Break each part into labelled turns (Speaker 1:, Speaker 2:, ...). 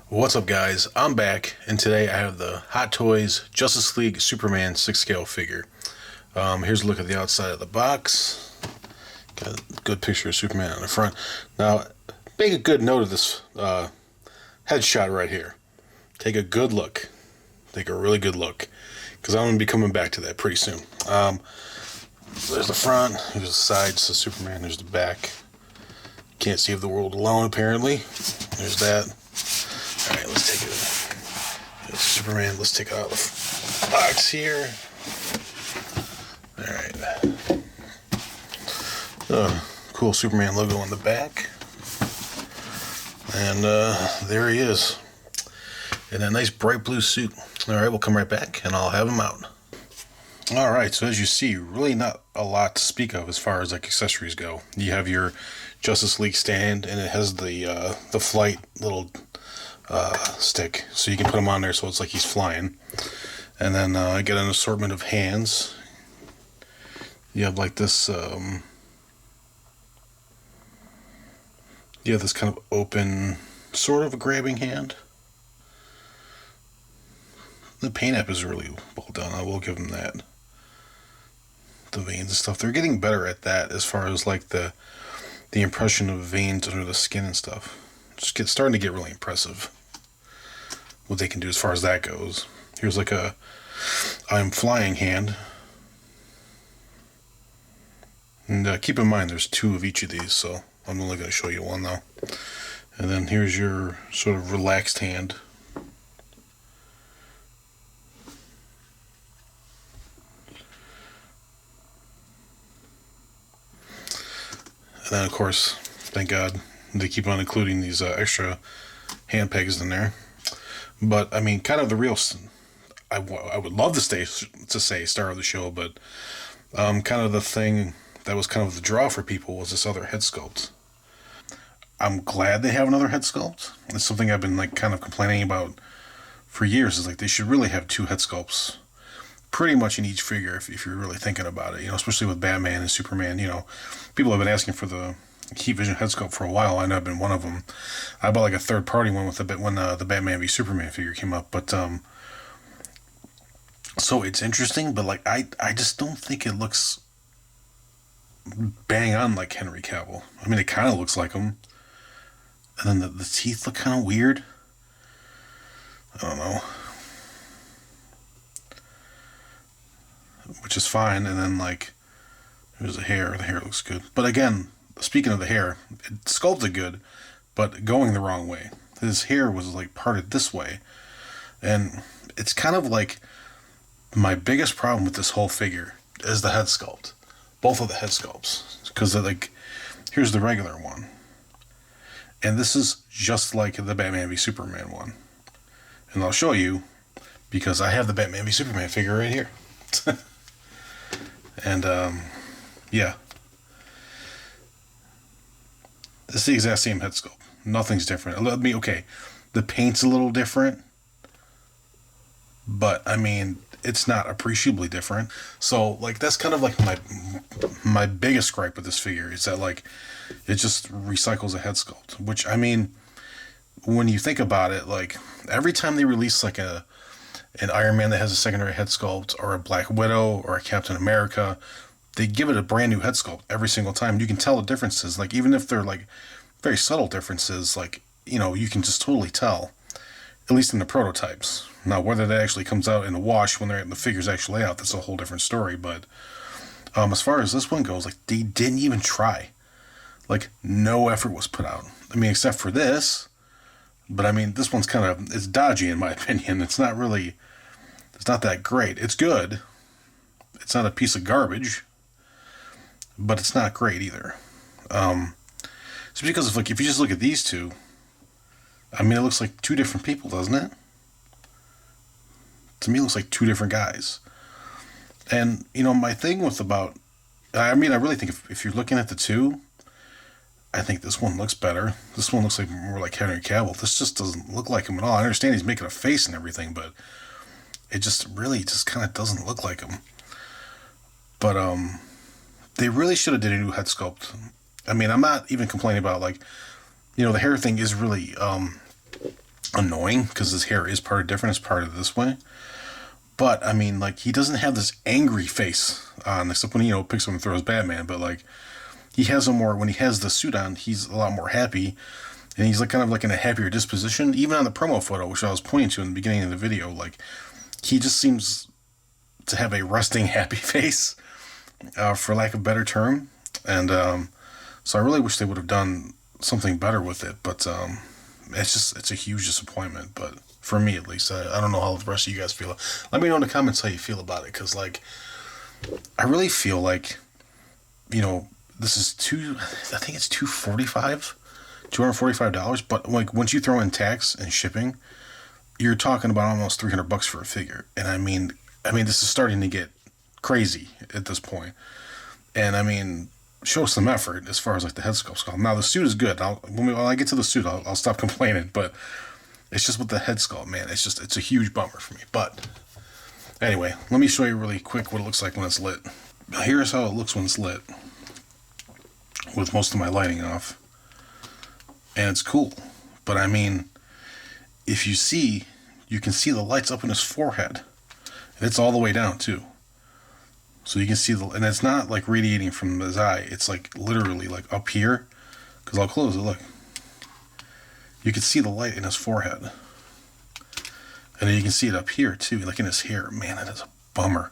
Speaker 1: What's up, guys? I'm back, and today I have the Hot Toys Justice League Superman 6 scale figure. Here's a look at the outside of the box. Got a good picture of Superman on the front. Now, make a good note of this headshot right here. Take a good look. Take a really good look, because I'm going to be coming back to that pretty soon. There's the front, here's the sides, so Superman, there's the back. Can't save the world alone, apparently. There's that. Alright, let's take it. There's Superman, let's take it out of the box here. Alright. Cool Superman logo on the back. And there he is. In a nice bright blue suit. Alright, we'll come right back and I'll have him out. Alright, so as you see, really not a lot to speak of as far as like accessories go. You have your Justice League stand, and it has the flight little stick, so you can put him on there so it's like he's flying. And then I get an assortment of hands. You have like this you have this kind of open sort of a grabbing hand. The paint app is really well done, I will give them that. The veins and stuff, they're getting better at that as far as like the impression of veins under the skin and stuff. Starting to get really impressive what they can do as far as that goes. Here's like a I'm flying hand. And keep in mind there's two of each of these, so I'm only going to show you one though. And then here's your sort of relaxed hand. And then of course, thank God, they keep on including these extra hand pegs in there. But I mean, kind of the real, I would love to say star of the show, but kind of the thing that was kind of the draw for people was this other head sculpt. I'm glad they have another head sculpt. It's something I've been like kind of complaining about for years. Is like they should really have two head sculpts, pretty much in each figure if you're really thinking about it. You know, especially with Batman and Superman. You know, people have been asking for the Heat Vision head sculpt for a while. I know I've been one of them. I bought like a third party one with when the Batman v Superman figure came up, but so it's interesting, but like I just don't think it looks bang on like Henry Cavill. I mean, it kind of looks like him, and then the teeth look kind of weird. I don't know, which is fine. And then like there's the hair. The hair looks good, but again, speaking of the hair, it sculpted good, but going the wrong way. His hair was like parted this way, and it's kind of like my biggest problem with this whole figure is the head sculpt. Both of the head sculpts, because like here's the regular one, and this is just like the Batman v Superman one, and I'll show you because I have the Batman v Superman figure right here. And yeah, it's the exact same head sculpt. Nothing's different. Let me okay, the paint's a little different, but I mean it's not appreciably different. So like that's kind of like my biggest gripe with this figure is that like it just recycles a head sculpt. Which I mean, when you think about it, like every time they release like an Iron Man that has a secondary head sculpt, or a Black Widow, or a Captain America, they give it a brand new head sculpt every single time. You can tell the differences, like even if they're like very subtle differences, like, you know, you can just totally tell, at least in the prototypes. Now, whether that actually comes out in the wash when the figures actually out, that's a whole different story. But as far as this one goes, like they didn't even try. Like no effort was put out. I mean, except for this. But I mean, this one's kind of, it's dodgy in my opinion. It's not that great. It's good. It's not a piece of garbage, but it's not great either. It's because if you just look at these two, I mean, it looks like two different people, doesn't it? To me, it looks like two different guys. And, you know, my thing with I really think if you're looking at the two, I think this one looks better. This one looks like more like Henry Cavill. This just doesn't look like him at all. I understand he's making a face and everything, but it just really just kind of doesn't look like him. But they really should have did a new head sculpt. I mean, I'm not even complaining about, like, you know, the hair thing is really a annoying because his hair is part of different. It's part of this way. But I mean, like, he doesn't have this angry face on, except when he, picks up and throws Batman. But like, he has a more, when he has the suit on, he's a lot more happy, and he's like kind of like in a happier disposition. Even on the promo photo, which I was pointing to in the beginning of the video, like, he just seems to have a resting, happy face, for lack of a better term. And so I really wish they would have done something better with it. But it's a huge disappointment. But for me, at least, I don't know how the rest of you guys feel. Let me know in the comments how you feel about it, because like, I really feel like, this is I think it's $245, but like, once you throw in tax and shipping, you're talking about almost $300 for a figure. And I mean, this is starting to get crazy at this point. And I mean, show some effort as far as like the head sculpt. Now the suit is good. When I get to the suit, I'll stop complaining. But it's just with the head sculpt, man. It's a huge bummer for me. But anyway, let me show you really quick what it looks like when it's lit. Here's how it looks when it's lit, with most of my lighting off. And it's cool. But I mean, if you can see the lights up in his forehead. And it's all the way down too. So you can see and it's not like radiating from his eye. It's like literally like up here. Because I'll close it, look. You can see the light in his forehead. And then you can see it up here too, like in his hair. Man, that is a bummer.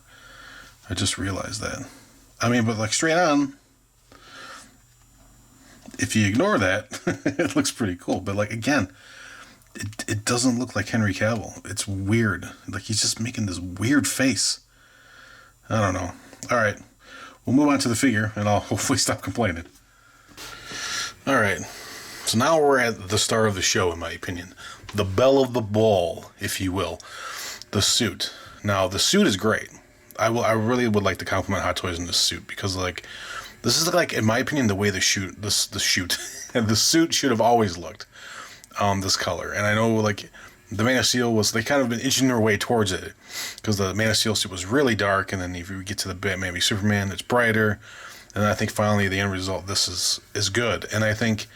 Speaker 1: I just realized that. I mean, but like straight on, if you ignore that, it looks pretty cool. But like, again, it doesn't look like Henry Cavill. It's weird. Like, he's just making this weird face. I don't know. All right. We'll move on to the figure, and I'll hopefully stop complaining. All right. So now we're at the star of the show, in my opinion. The belle of the ball, if you will. The suit. Now, the suit is great. I really would like to compliment Hot Toys on this suit, because, like, this is, like, in my opinion, the way the suit should have always looked. This color. And I know, like, the Man of Steel they kind of been inching their way towards it, because the Man of Steel suit was really dark, and then if you get to the Batman v Superman, it's brighter, and then I think finally the end result, this is good. And I think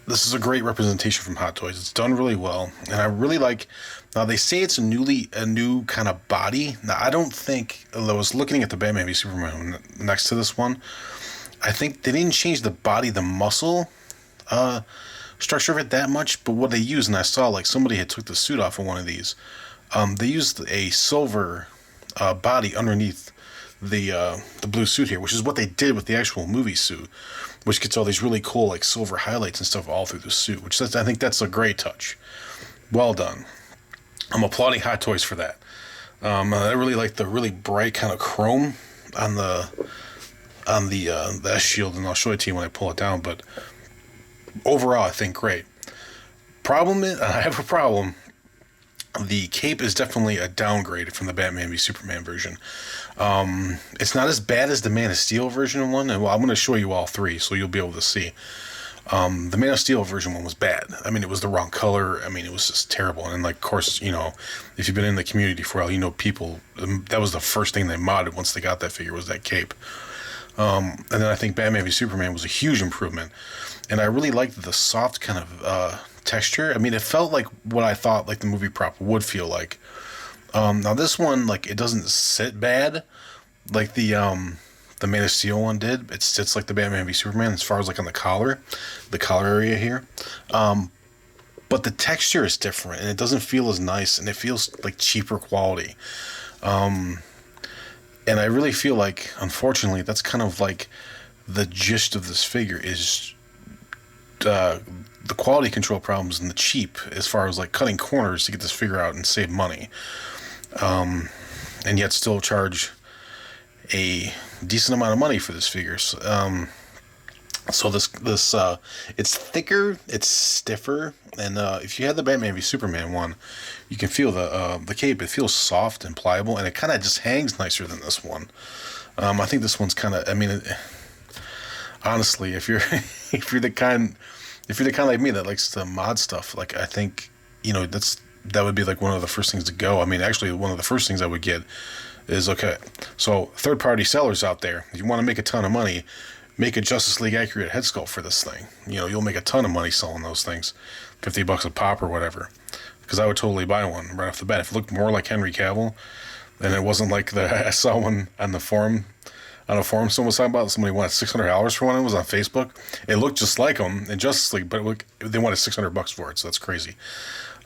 Speaker 1: this is a great representation from Hot Toys. It's done really well, and I really like. Now they say it's a new kind of body. Now I don't think. I was looking at the Batman v Superman next to this one. I think they didn't change the body, the muscle structure of it that much, but what they used, and I saw like somebody had took the suit off of one of these. They used a silver body underneath the blue suit here, which is what they did with the actual movie suit, which gets all these really cool like silver highlights and stuff all through the suit, which I think that's a great touch. Well done. I'm applauding Hot Toys for that. I really like the really bright kind of chrome on the S shield, and I'll show it to you when I pull it down. But overall, I think great. Problem is, I have a problem. The cape is definitely a downgrade from the Batman v Superman version. It's not as bad as the Man of Steel version one, and I'm going to show you all three, so you'll be able to see. The Man of Steel version one was bad. I mean, it was the wrong color. I mean, it was just terrible. And like, of course, if you've been in the community for a while, people, that was the first thing they modded once they got that figure, was that cape. And then I think Batman v Superman was a huge improvement. And I really liked the soft kind of texture. I mean, it felt like what I thought like the movie prop would feel like. Now this one, like, it doesn't sit bad like the Man of Steel one did. It sits like the Batman v Superman as far as like on the collar area here. But the texture is different, and it doesn't feel as nice, and it feels like cheaper quality. And I really feel like, unfortunately, that's kind of like the gist of this figure is the quality control problems and the cheap, as far as like cutting corners to get this figure out and save money, and yet still charge a decent amount of money for this figure. So this it's thicker, it's stiffer, and if you had the Batman v Superman one, you can feel the cape. It feels soft and pliable, and it kind of just hangs nicer than this one. I think this one's kind of. I mean, honestly, if you're the kind like me that likes to mod stuff, like, I think that would be like one of the first things to go. I mean, actually, one of the first things I would get is, okay, so third-party sellers out there, if you want to make a ton of money, make a Justice League accurate head sculpt for this thing. You know, you'll make a ton of money selling those things, $50 a pop or whatever. Because I would totally buy one right off the bat if it looked more like Henry Cavill, and it wasn't like I saw one on the forum. On a forum, someone was talking about somebody wanted $600 for one. It was on Facebook. It looked just like them in Justice League, but they wanted $600 for it, so that's crazy.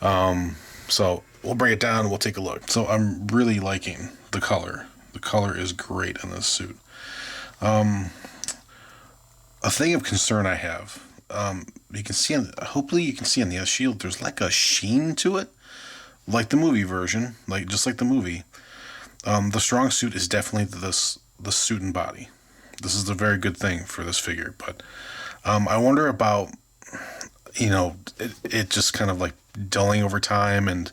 Speaker 1: So we'll bring it down and we'll take a look. So I'm really liking the color. The color is great in this suit. A thing of concern I have, you can see, hopefully you can see on the shield, there's like a sheen to it, like the movie version, just like the movie. The strong suit is definitely the suit and body. This is a very good thing for this figure, but I wonder about, it just kind of like dulling over time and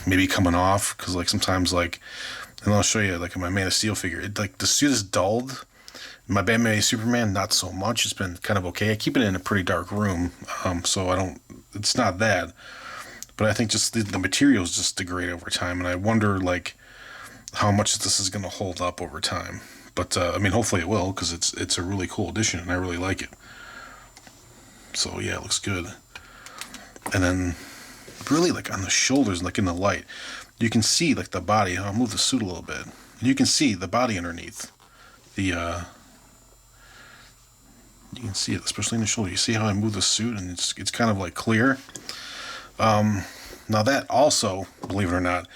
Speaker 1: maybe coming off, because like sometimes and I'll show you like in my Man of Steel figure, the suit is dulled. My Batman v Superman, not so much. It's been kind of okay. I keep it in a pretty dark room, so it's not that. But I think just the materials just degrade over time, and I wonder how much this is going to hold up over time. But hopefully it will, because it's a really cool addition, and I really like it. So yeah, it looks good. And then really on the shoulders, in the light, you can see the body. I'll move the suit a little bit. You can see the body underneath. You can see it, especially in the shoulder. You see how I move the suit, and it's kind of clear. Now that also, believe it or not,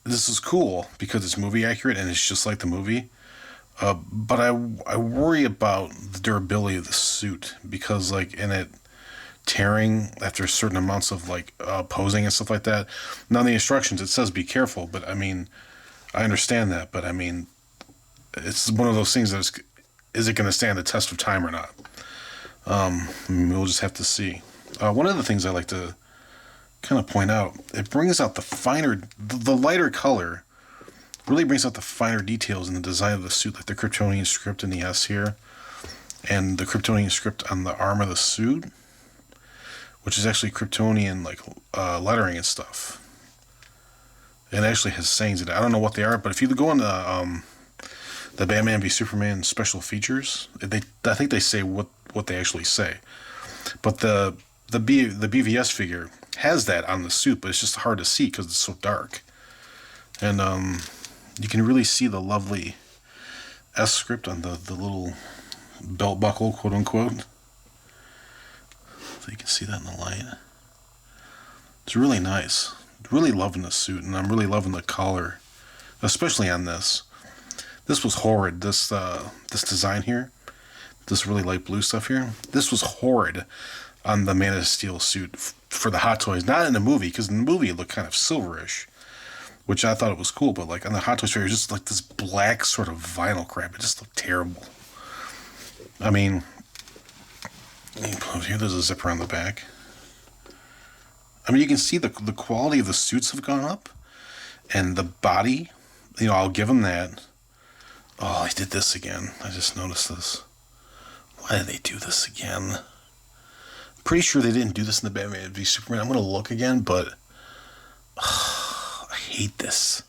Speaker 1: this is cool because it's movie accurate and it's just like the movie. But I worry about the durability of the suit, because in it tearing after certain amounts of posing and stuff like that. Now in the instructions it says be careful, but I understand that, but it's one of those things that is it going to stand the test of time or not? We'll just have to see. One of the things I like to kind of point out, it brings out the lighter color really brings out the finer details in the design of the suit, like the Kryptonian script in the S here, and the Kryptonian script on the arm of the suit, which is actually Kryptonian lettering and stuff. It actually has sayings in it. I don't know what they are, but if you go on the Batman v Superman special features, I think they say what they actually say. But the BVS figure has that on the suit, but it's just hard to see because it's so dark. And you can really see the lovely S script on the little belt buckle, quote unquote. So you can see that in the light. It's really nice. Really loving the suit, and I'm really loving the color, especially on this. This was horrid. This design here, this really light blue stuff here, this was horrid on the Man of Steel suit for the Hot Toys. Not in the movie, because in the movie it looked kind of silverish, which I thought it was cool, but on the Hot Toys figure, just this black sort of vinyl crap. It just looked terrible. Here, there's a zipper on the back. You can see the quality of the suits have gone up, and the body, I'll give them that. Oh, I did this again. I just noticed this. Why did they do this again? I'm pretty sure they didn't do this in the Batman v Superman. I'm going to look again, but I hate this.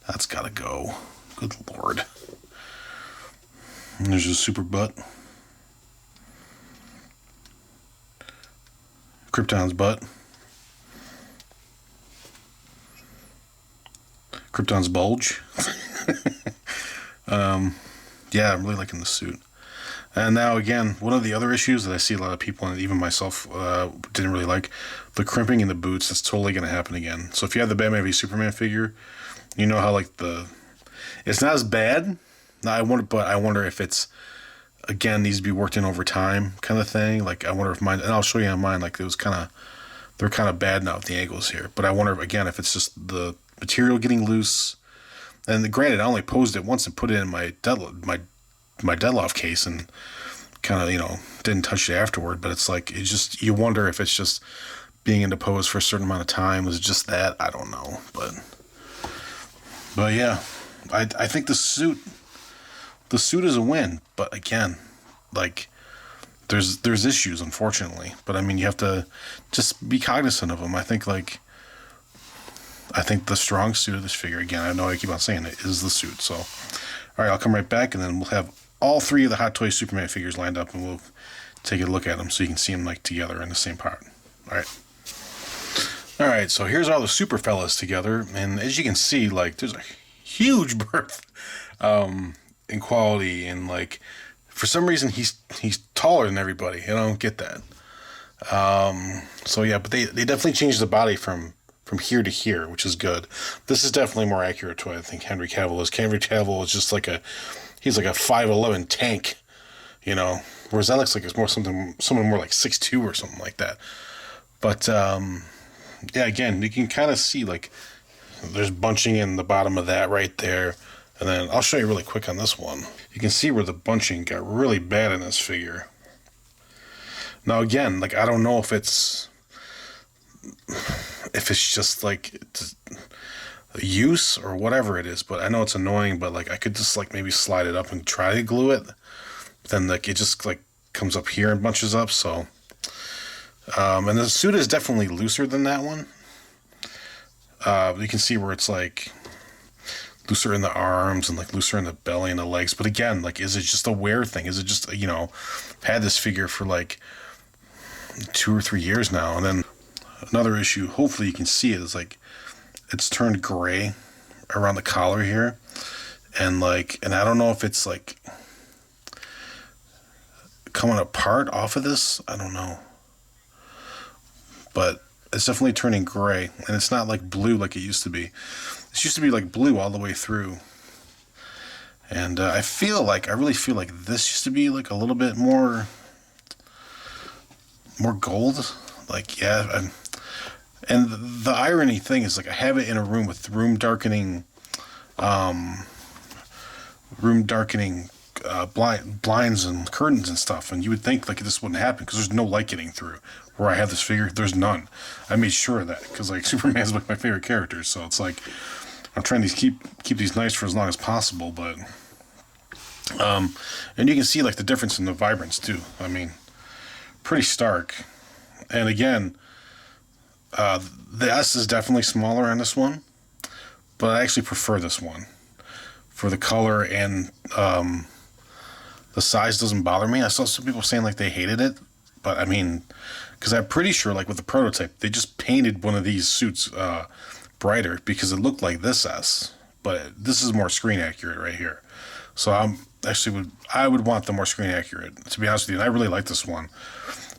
Speaker 1: That's got to go. Good Lord. And there's a super butt. Krypton's butt. Krypton's bulge. Yeah, I'm really liking the suit. And now again, one of the other issues that I see a lot of people, and even myself, didn't really like, the crimping in the boots. That's totally going to happen again. So if you have the Batman v Superman figure, you know how it's not as bad. I wonder if it's, again, needs to be worked in over time, kind of thing. I wonder if mine, and I'll show you on mine. It was they're kind of bad now with the angles here. But I wonder again if it's just the material getting loose. And granted, I only posed it once and put it in my Deadloft case, and kind of didn't touch it afterward. But it's you wonder if it's just being into pose for a certain amount of time. Was it just that? I don't know. But yeah, I think the suit is a win. But again, there's issues, unfortunately. But you have to just be cognizant of them. I think the strong suit of this figure, again, I know I keep on saying it, is the suit. So, all right, I'll come right back, and then we'll have all three of the Hot Toys Superman figures lined up, and we'll take a look at them so you can see them like together in the same part. All right, so here's all the super fellas together, and as you can see, like, there's a huge birth in quality, and like, for some reason he's taller than everybody. I don't get that. So yeah, but they definitely changed the body from here to here, which is good. This is definitely more accurate to what I think Henry Cavill is. Henry Cavill is just like he's like a 5'11" tank, you know, whereas that looks like it's more someone more like 6'2" or something like that. But yeah, again, you can kind of see like there's bunching in the bottom of that right there. And then I'll show you really quick on this one. You can see where the bunching got really bad in this figure. Now again, like, I don't know if it's just like use or whatever it is, but I know it's annoying, but like I could just like maybe slide it up and try to glue it. But then like it just like comes up here and bunches up, so and the suit is definitely looser than that one. You can see where it's like looser in the arms and like looser in the belly and the legs. But again, like, is it just a wear thing? Is it just, you know, I've had this figure for like 2 or 3 years now. And then another issue, hopefully you can see it, is like it's turned gray around the collar here. And like, and I don't know if it's like coming apart off of this. I don't know. But it's definitely turning gray, and it's not like blue like it used to be. It used to be like blue all the way through. And I really feel like this used to be like a little bit more gold. Like, yeah. And the irony thing is, like, I have it in a room with room darkening blinds and curtains and stuff, and you would think like this wouldn't happen because there's no light getting through. Where I have this figure, there's none. I made sure of that because like Superman's like my favorite character, so it's like I'm trying to keep these nice for as long as possible. But and you can see like the difference in the vibrance too. I mean, pretty stark. And again, the S is definitely smaller on this one, but I actually prefer this one for the color, and the size doesn't bother me. I saw some people saying like they hated it, but I mean, because I'm pretty sure like with the prototype, they just painted one of these suits brighter because it looked like this S, but this is more screen accurate right here. So I would want the more screen accurate, to be honest with you. And I really like this one,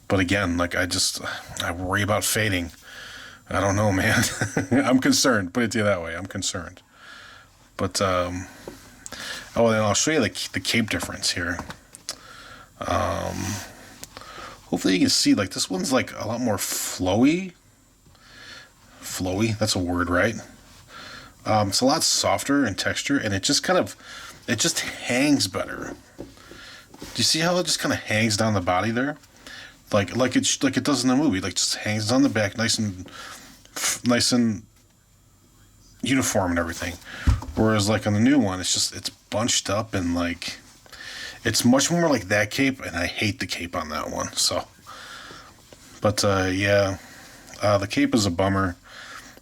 Speaker 1: but again, like I worry about fading. I don't know, man. I'm concerned. Put it to you that way. I'm concerned. But and I'll show you the cape difference here. Hopefully you can see, like, this one's like a lot more flowy. Flowy, that's a word, right? It's a lot softer in texture, and it just hangs better. Do you see how it just kind of hangs down the body there? Like it does in the movie, like just hangs down the back, nice and uniform and everything. Whereas like on the new one, it's bunched up and like it's much more like that cape, and I hate the cape on that one. So, but yeah, the cape is a bummer,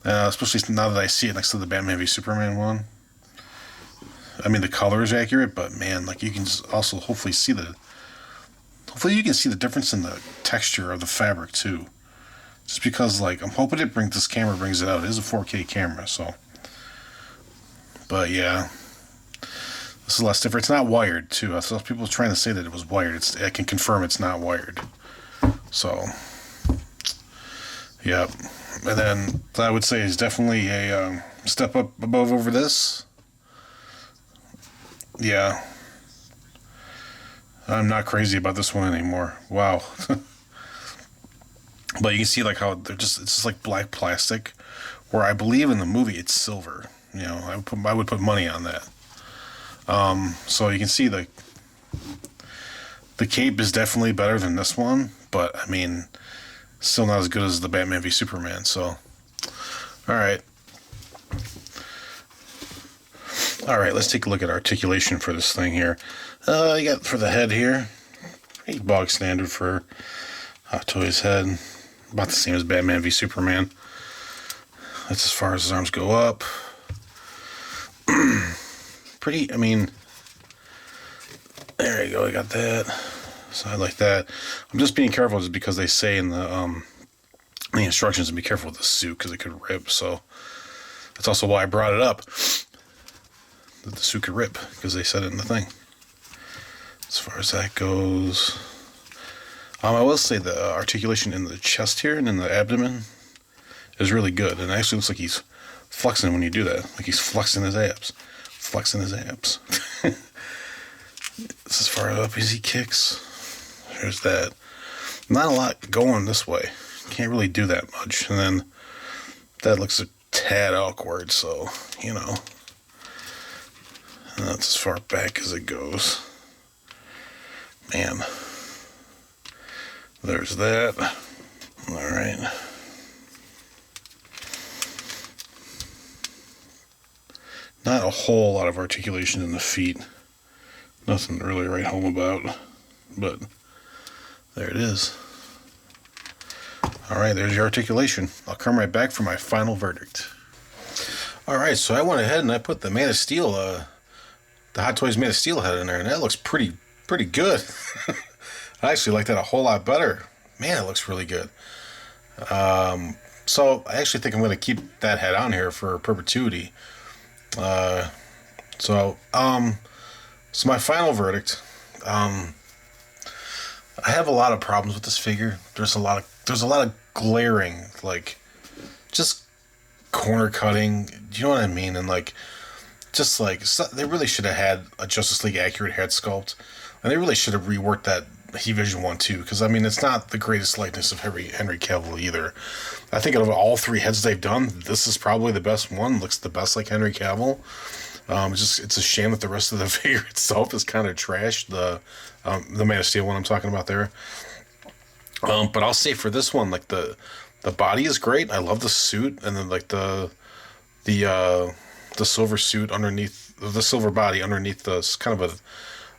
Speaker 1: especially now that I see it next to the Batman v Superman one. I mean, the color is accurate, but man, like you can also hopefully you can see the difference in the texture of the fabric too. Just because, like, I'm hoping this camera brings it out. It is a 4K camera, so. But yeah, this is less different. It's not wired too. I saw people trying to say that it was wired. I can confirm it's not wired. So, yeah. And then I would say is definitely a step up above over this. Yeah. I'm not crazy about this one anymore. Wow. But you can see like how it's just like black plastic, where I believe in the movie it's silver. You know, I would put money on that. So you can see the cape is definitely better than this one, but I mean, still not as good as the Batman v Superman. So, all right, let's take a look at articulation for this thing here. You got for the head here, pretty bog standard for Hot Toys head, about the same as Batman v Superman. That's as far as his arms go up. Pretty, I mean, there you go. I got that. So I like that. I'm just being careful just because they say in the instructions to be careful with the suit because it could rip. So that's also why I brought it up. That the suit could rip because they said it in the thing. As far as that goes, I will say the articulation in the chest here and in the abdomen is really good. And it actually looks like he's flexing when you do that. Like he's flexing his abs. Flexing his abs. This is as far up as he kicks. There's that. Not a lot going this way. Can't really do that much. And then that looks a tad awkward, so, you know. And that's as far back as it goes. Man. There's that. Alright. Not a whole lot of articulation in the feet. Nothing to really write home about. But there it is. Alright, there's your articulation. I'll come right back for my final verdict. Alright, so I went ahead and I put the Man of Steel, the Hot Toys Man of Steel head in there, and that looks pretty good. I actually like that a whole lot better. Man, it looks really good. So I actually think I'm going to keep that head on here for perpetuity. So my final verdict. I have a lot of problems with this figure. There's a lot of glaring, like, just corner cutting. Do you know what I mean? And like, just like they really should have had a Justice League accurate head sculpt, and they really should have reworked that He Vision one too. Because I mean, it's not the greatest likeness of Henry Cavill either. I think out of all three heads they've done, this is probably the best one. Looks the best like Henry Cavill. It's a shame that the rest of the figure itself is kind of trash. The Man of Steel one I'm talking about there. But I'll say for this one, like the body is great. I love the suit, and then like the silver suit underneath the silver body underneath the kind of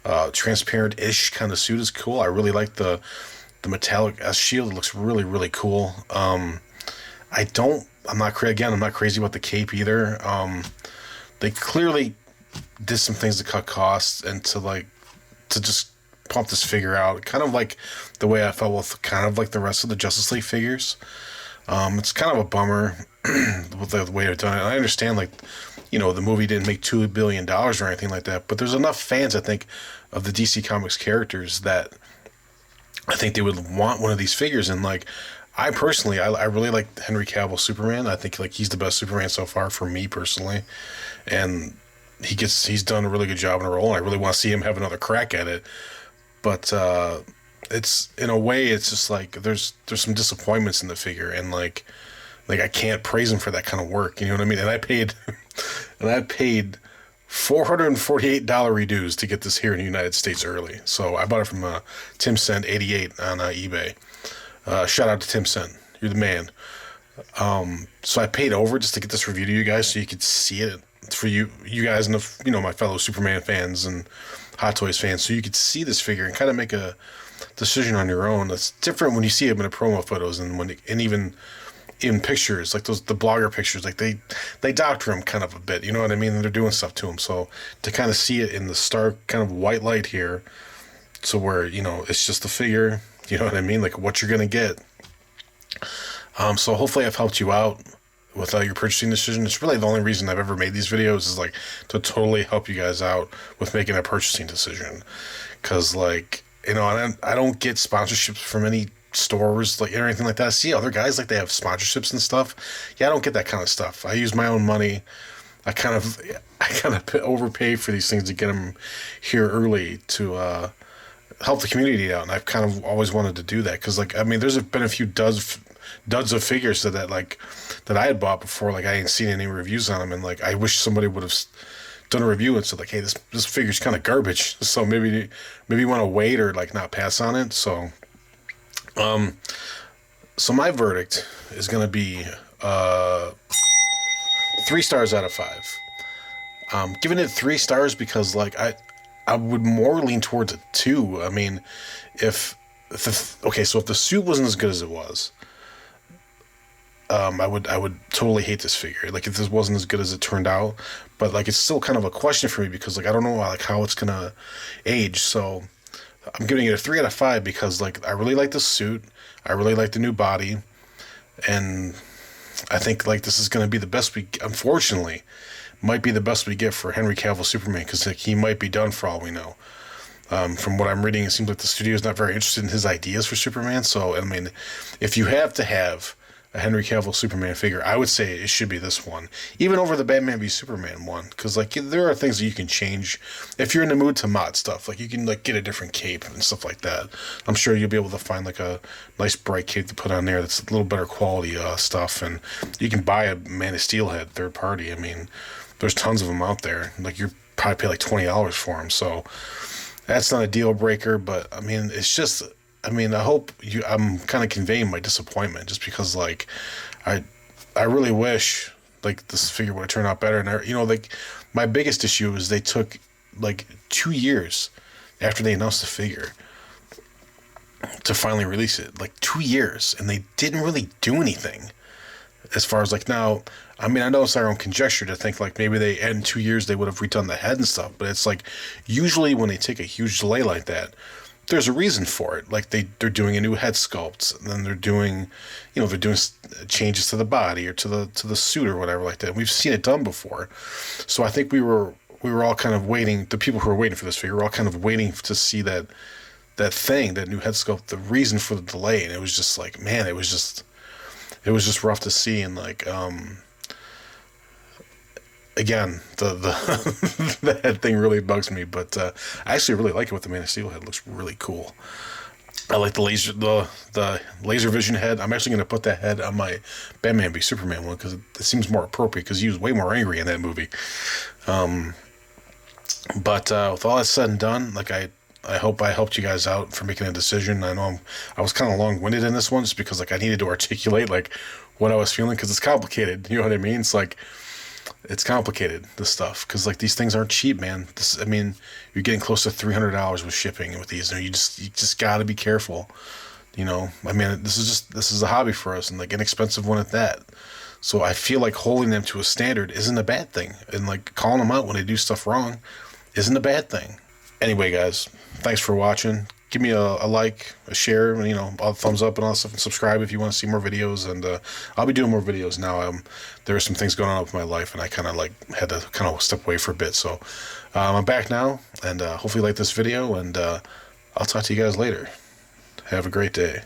Speaker 1: a transparent-ish kind of suit is cool. I really like the metallic S shield. It looks really cool. I'm not crazy about the cape either. They clearly did some things to cut costs and to just pump this figure out. Kind of like the way I felt with kind of like the rest of the Justice League figures. It's kind of a bummer with the way they've done it. I understand, like, you know, the movie didn't make $2 billion or anything like that, but there's enough fans, I think, of the DC Comics characters that I think they would want one of these figures. And like, I personally, I really like Henry Cavill Superman. I think like he's the best Superman so far for me personally, and he's done a really good job in a role. And I really want to see him have another crack at it. But it's, in a way, it's just like there's some disappointments in the figure, and like I can't praise him for that kind of work. You know what I mean? And I paid $448 redues to get this here in the United States early. So I bought it from Tim Cent 88 on eBay. Shout out to Tim Cent. You're the man. So I paid over just to get this review to you guys so you could see it for you guys and my fellow Superman fans and Hot Toys fans, so you could see this figure and kind of make a decision on your own. It's different when you see him in the promo photos and even in pictures, like the blogger pictures, like they doctor him kind of a bit, you know what I mean? And they're doing stuff to him. So to kind of see it in the stark kind of white light here, so where, it's just the figure, you know what I mean? Like what you're going to get. So hopefully I've helped you out with your purchasing decision. It's really the only reason I've ever made these videos is like to totally help you guys out with making a purchasing decision. Cause like, I don't get sponsorships from any stores like or anything like that. I see other guys like they have sponsorships and stuff. Yeah, I don't get that kind of stuff. I use my own money. I kind of overpay for these things to get them here early to help the community out, and I've kind of always wanted to do that because there's been a few duds of figures that I had bought before. Like I ain't seen any reviews on them, and like I wish somebody would have done a review and said like, hey, this figure's kind of garbage, so maybe you want to wait or like not pass on it. So my verdict is going to be 3 stars out of 5. Giving it 3 stars because like I would more lean towards a 2. I mean, if the suit wasn't as good as it was, I would totally hate this figure. Like if this wasn't as good as it turned out, but like it's still kind of a question for me because like I don't know like how it's gonna age. So I'm giving it a 3 out of 5 because like I really like the suit, I really like the new body, and I think like this is going to be the best we, unfortunately, might be the best we get for Henry Cavill Superman, because like, he might be done for all we know. From what I'm reading, it seems like the studio is not very interested in his ideas for Superman. So, I mean, if you have to have a Henry Cavill Superman figure, I would say it should be this one, even over the Batman v Superman one, because like there are things that you can change if you're in the mood to mod stuff. Like you can like get a different cape and stuff like that. I'm sure you'll be able to find like a nice bright cape to put on there that's a little better quality stuff, and you can buy a Man of Steel head third party. I mean, there's tons of them out there. Like you're probably pay like $20 for them, so that's not a deal breaker. But I mean, it's just, I mean, I hope you, I'm kind of conveying my disappointment, just because like I really wish like this figure would have turned out better. And I, you know, like my biggest issue is they took like 2 years after they announced the figure to finally release it. Like 2 years, and they didn't really do anything. As far as like now, I mean, I know it's our own conjecture to think like maybe they in 2 years they would have redone the head and stuff, but it's like usually when they take a huge delay like that, there's a reason for it. Like they're doing a new head sculpt, and then they're doing, you know, they're doing changes to the body or to the suit or whatever like that. We've seen it done before, so I think we were all kind of waiting. The people who were waiting for this figure were all kind of waiting to see that new head sculpt, the reason for the delay, and it was just like, man, it was just rough to see. And like again, the the head thing really bugs me, but I actually really like it with the Man of Steel head. It looks really cool. I like the laser vision head. I'm actually going to put that head on my Batman v Superman one, because it seems more appropriate, because he was way more angry in that movie. But with all that said and done, like I hope I helped you guys out for making a decision. I know I was kind of long-winded in this one, just because like I needed to articulate like what I was feeling, because it's complicated. You know what I mean? It's like, it's complicated, this stuff, because like these things aren't cheap, man. I mean, you're getting close to $300 with shipping with these, and you just got to be careful. You know, I mean, this is a hobby for us, and like inexpensive one at that. So I feel like holding them to a standard isn't a bad thing, and like calling them out when they do stuff wrong isn't a bad thing. Anyway, guys, thanks for watching. Give me a like, a share, and, you know, a thumbs up and all that stuff, and subscribe if you want to see more videos. And I'll be doing more videos now. There are some things going on with my life, and I kind of like had to kind of step away for a bit. So I'm back now, and hopefully you like this video, and I'll talk to you guys later. Have a great day.